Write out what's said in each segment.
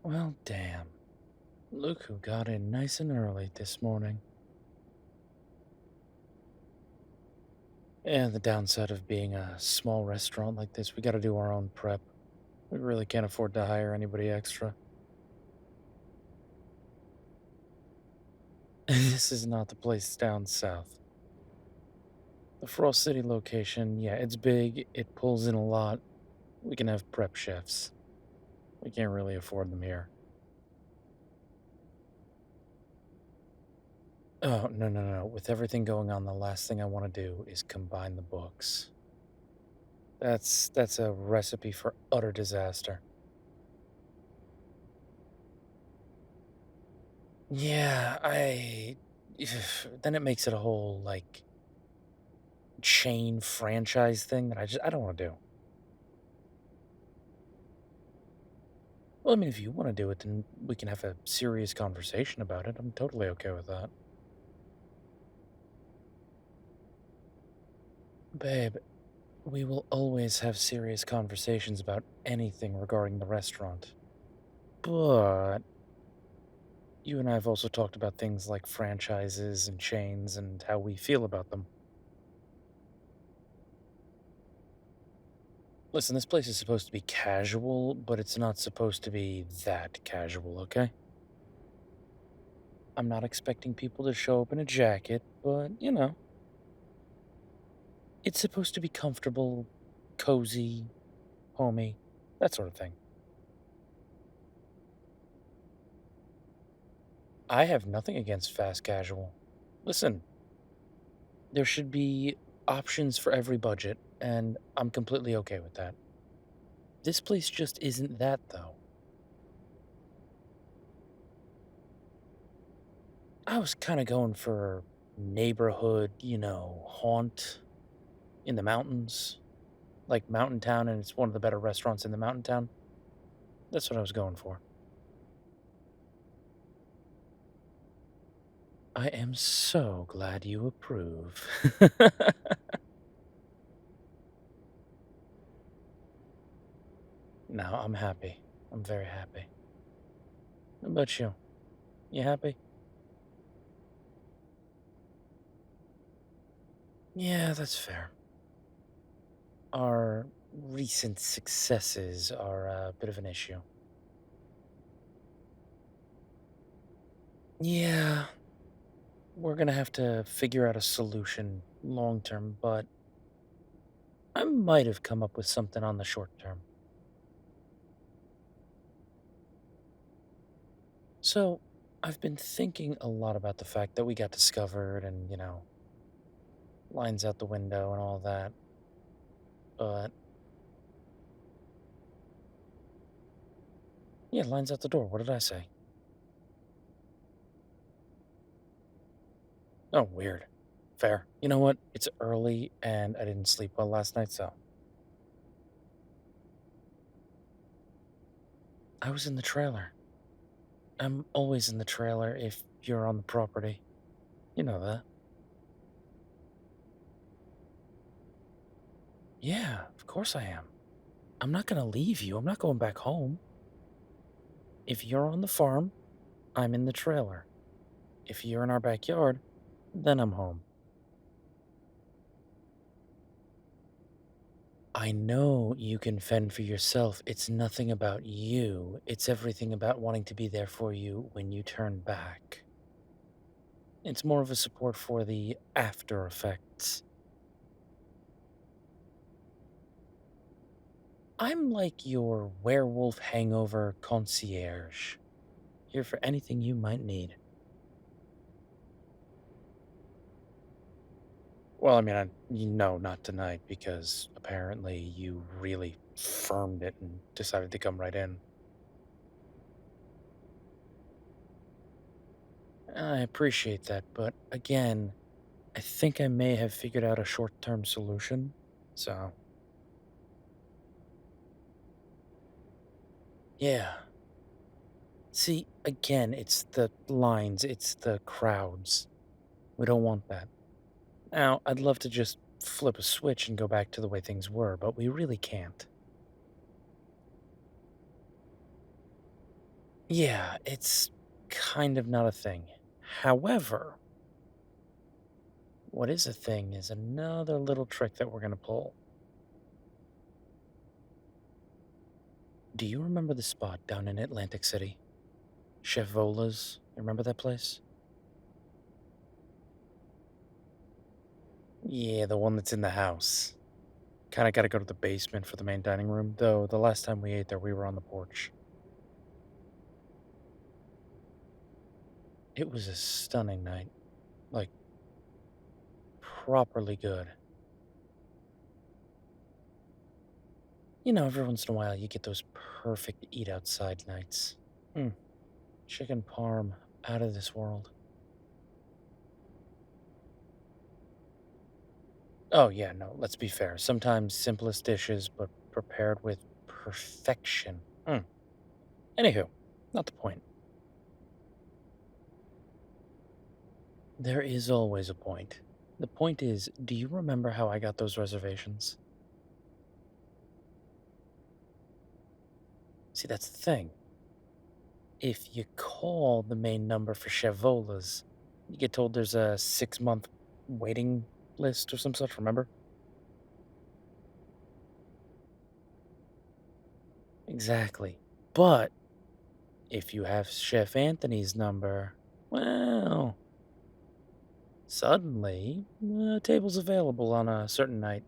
Well, damn. Look who got in nice and early this morning. And the downside of being a small restaurant like this, we gotta do our own prep. We really can't afford to hire anybody extra. This is not the place down south. The Frost City location, yeah, it's big, it pulls in a lot. We can have prep chefs. We can't really afford them here. Oh, no, no, no. With everything going on, the last thing I want to do is combine the books. That's a recipe for utter disaster. Yeah, then it makes it a whole like chain franchise thing that I don't want to do. Well, I mean, if you want to do it, then we can have a serious conversation about it. I'm totally okay with that. Babe, we will always have serious conversations about anything regarding the restaurant. But you and I have also talked about things like franchises and chains and how we feel about them. Listen, this place is supposed to be casual, but it's not supposed to be that casual, okay? I'm not expecting people to show up in a jacket, but, it's supposed to be comfortable, cozy, homey, that sort of thing. I have nothing against fast casual. Listen, there should be options for every budget, and I'm completely okay with that. This place just isn't that, though. I was kind of going for neighborhood, haunt in the mountains, like Mountain Town, and it's one of the better restaurants in the Mountain Town. That's what I was going for. I am so glad you approve. No, I'm happy. I'm very happy. How about you? You happy? Yeah, that's fair. Our recent successes are a bit of an issue. Yeah, we're gonna have to figure out a solution long term, but I might have come up with something on the short term. So, I've been thinking a lot about the fact that we got discovered and, lines out the window and all that. But, yeah, lines out the door. What did I say? Oh, weird. Fair. You know what? It's early and I didn't sleep well last night, so I was in the trailer. I'm always in the trailer if you're on the property. You know that. Yeah, of course I am. I'm not gonna leave you. I'm not going back home. If you're on the farm, I'm in the trailer. If you're in our backyard, then I'm home. I know you can fend for yourself. It's nothing about you. It's everything about wanting to be there for you when you turn back. It's more of a support for the after effects. I'm like your werewolf hangover concierge, here for anything you might need. Well, I mean, not tonight because apparently you really firmed it and decided to come right in. I appreciate that, but again, I think I may have figured out a short term solution. So, yeah. See, again, it's the lines, it's the crowds. We don't want that. Now, I'd love to just flip a switch and go back to the way things were, but we really can't. Yeah, it's kind of not a thing. However, what is a thing is another little trick that we're going to pull. Do you remember the spot down in Atlantic City? Chef Vola's? You remember that place? Yeah, the one that's in the house. Kinda gotta go to the basement for the main dining room, though the last time we ate there, we were on the porch. It was a stunning night. Like, properly good. You know, every once in a while, you get those perfect eat outside nights. Mm, chicken parm, out of this world. Oh, yeah, no, let's be fair. Sometimes simplest dishes, but prepared with perfection. Anywho, not the point. There is always a point. The point is, do you remember how I got those reservations? See, that's the thing. If you call the main number for Chevolas, you get told there's a 6-month waiting list or some such, remember? Exactly. But if you have Chef Anthony's number, well, suddenly, a table's available on a certain night.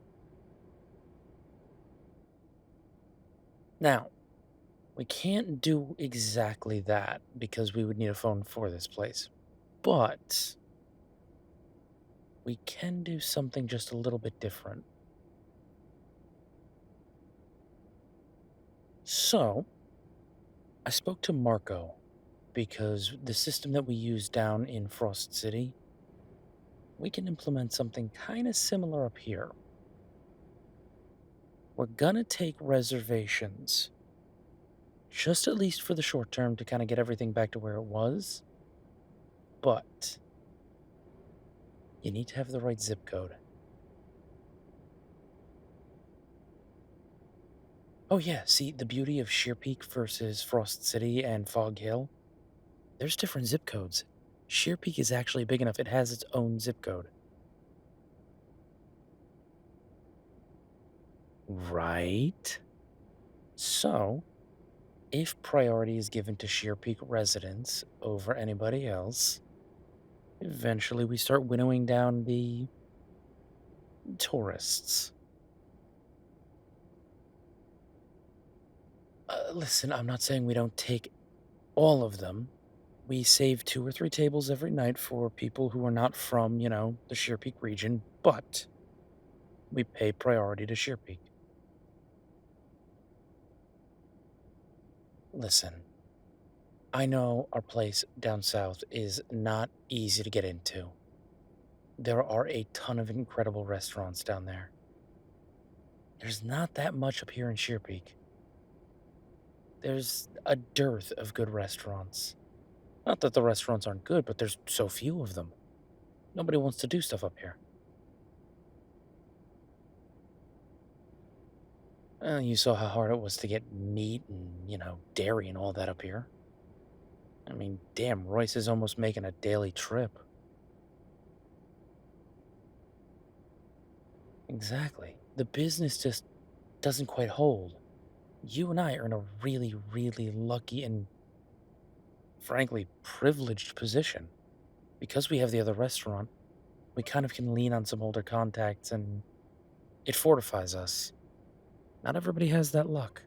Now, we can't do exactly that because we would need a phone for this place. But we can do something just a little bit different. So, I spoke to Marco because the system that we use down in Frost City, we can implement something kind of similar up here. We're gonna take reservations, just at least for the short term to kind of get everything back to where it was, but you need to have the right zip code. Oh, yeah, see, the beauty of Sheer Peak versus Frost City and Fog Hill, there's different zip codes. Sheer Peak is actually big enough, it has its own zip code. Right? So, if priority is given to Sheer Peak residents over anybody else, eventually we start winnowing down the tourists. Listen, I'm not saying we don't take all of them. We save 2 or 3 tables every night for people who are not from, the Sheer Peak region, but we pay priority to Sheer Peak. Listen, I know our place down south is not easy to get into. There are a ton of incredible restaurants down there. There's not that much up here in Sheer Peak. There's a dearth of good restaurants. Not that the restaurants aren't good, but there's so few of them. Nobody wants to do stuff up here. You saw how hard it was to get meat and, dairy and all that up here. I mean, damn, Royce is almost making a daily trip. Exactly. The business just doesn't quite hold. You and I are in a really, really lucky and, frankly, privileged position. Because we have the other restaurant, we kind of can lean on some older contacts and it fortifies us. Not everybody has that luck.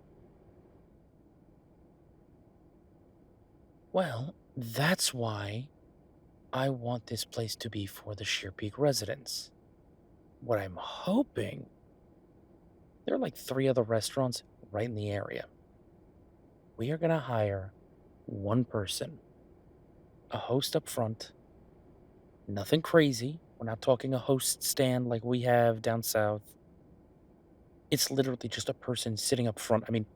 Well, that's why I want this place to be for the Sheer Peak residents. What I'm hoping, there are like 3 other restaurants right in the area. We are going to hire one person, a host up front, nothing crazy. We're not talking a host stand like we have down south. It's literally just a person sitting up front. I mean,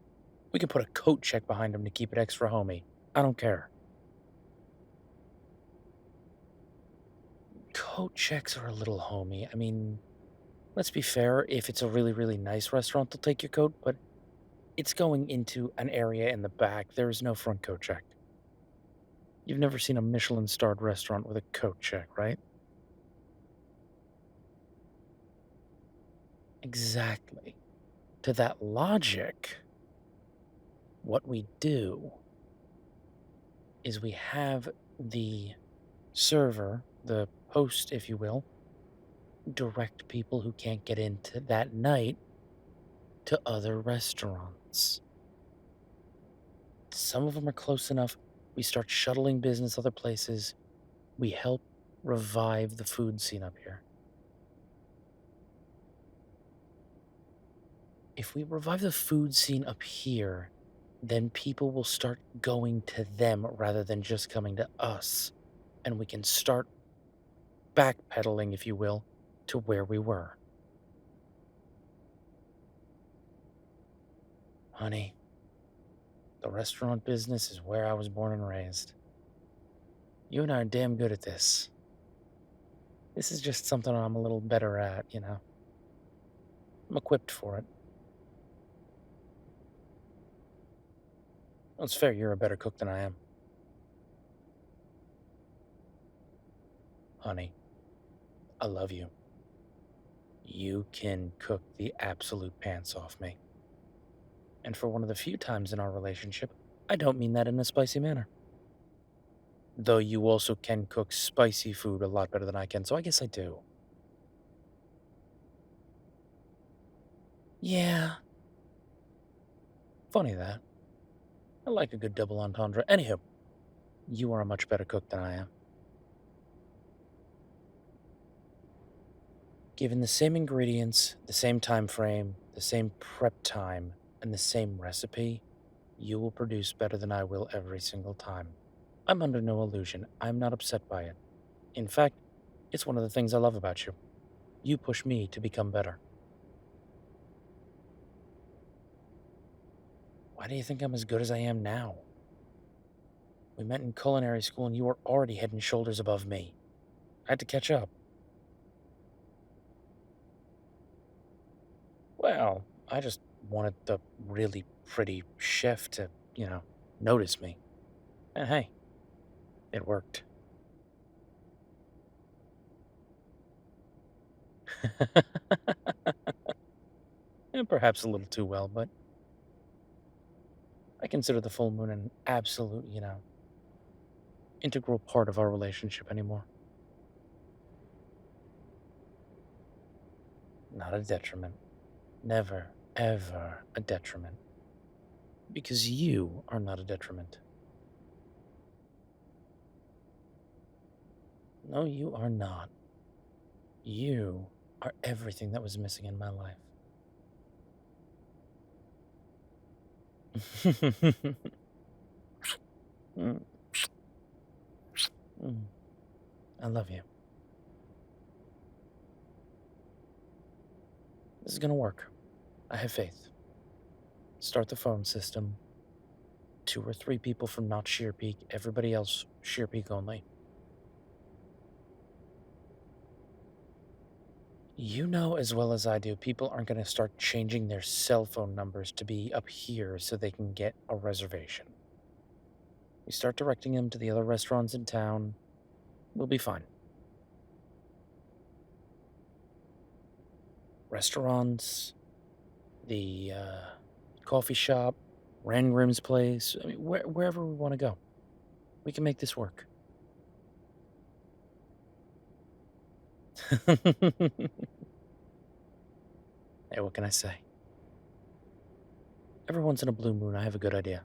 we can put a coat check behind him to keep it extra homey. I don't care. Coat checks are a little homey. I mean, let's be fair. If it's a really, really nice restaurant, they'll take your coat, but it's going into an area in the back. There is no front coat check. You've never seen a Michelin-starred restaurant with a coat check, right? Exactly. To that logic, what we do is we have the server, the host, if you will, direct people who can't get into that night to other restaurants. Some of them are close enough. We start shuttling business other places. We help revive the food scene up here. If we revive the food scene up here, then people will start going to them rather than just coming to us. And we can start backpedaling, if you will, to where we were. Honey, the restaurant business is where I was born and raised. You and I are damn good at this. This is just something I'm a little better at. I'm equipped for it. Well, it's fair you're a better cook than I am. Honey, I love you. You can cook the absolute pants off me. And for one of the few times in our relationship, I don't mean that in a spicy manner. Though you also can cook spicy food a lot better than I can, so I guess I do. Yeah, funny that. I like a good double entendre. Anywho, you are a much better cook than I am. Given the same ingredients, the same time frame, the same prep time, and the same recipe, you will produce better than I will every single time. I'm under no illusion. I'm not upset by it. In fact, it's one of the things I love about you. You push me to become better. Why do you think I'm as good as I am now? We met in culinary school and you were already head and shoulders above me. I had to catch up. Well, I just wanted the really pretty chef to notice me. And hey, it worked. And perhaps a little too well, but I consider the full moon an absolute integral part of our relationship anymore. Not a detriment. Never, ever a detriment. Because you are not a detriment. No, you are not. You are everything that was missing in my life. Mm, mm. I love you. This is gonna work. I have faith. Start the phone system. 2 or 3 people from not Sheer Peak, everybody else Sheer Peak only. You know as well as I do, people aren't going to start changing their cell phone numbers to be up here so they can get a reservation. We start directing them to the other restaurants in town, we'll be fine. Restaurants, the coffee shop, Rangrim's place, I mean, wherever we want to go. We can make this work. Hey, what can I say? Every once in a blue moon, I have a good idea.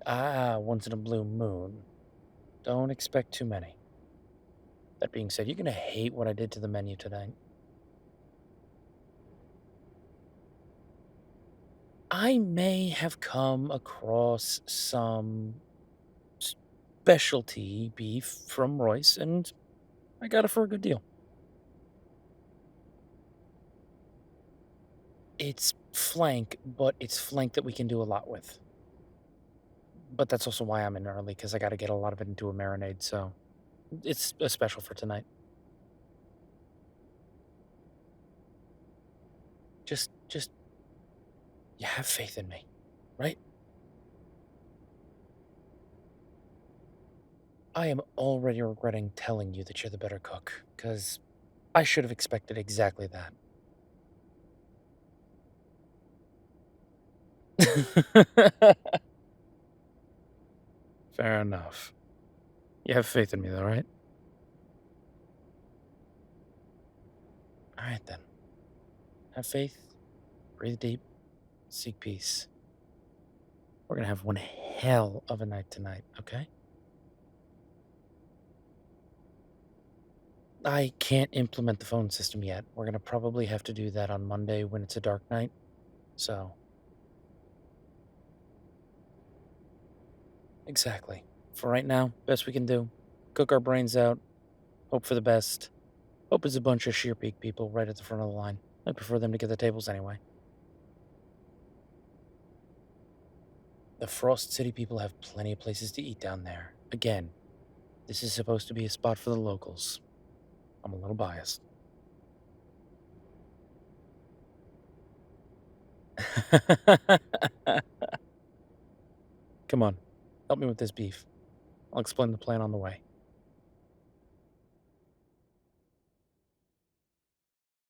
Once in a blue moon. Don't expect too many. That being said, you're going to hate what I did to the menu tonight. I may have come across some specialty beef from Royce, and I got it for a good deal. It's flank, but it's flank that we can do a lot with. But that's also why I'm in early, because I got to get a lot of it into a marinade, so it's a special for tonight. Just, you have faith in me, right? I am already regretting telling you that you're the better cook, because I should have expected exactly that. Fair enough. You have faith in me, though, right? All right, then. Have faith, breathe deep, seek peace. We're gonna have one hell of a night tonight, okay? I can't implement the phone system yet. We're gonna probably have to do that on Monday when it's a dark night. So, exactly. For right now, best we can do, cook our brains out, hope for the best. Hope is a bunch of sheer peak people right at the front of the line. I prefer them to get the tables anyway. The Frost City people have plenty of places to eat down there. Again, this is supposed to be a spot for the locals. I'm a little biased. Come on, help me with this beef. I'll explain the plan on the way.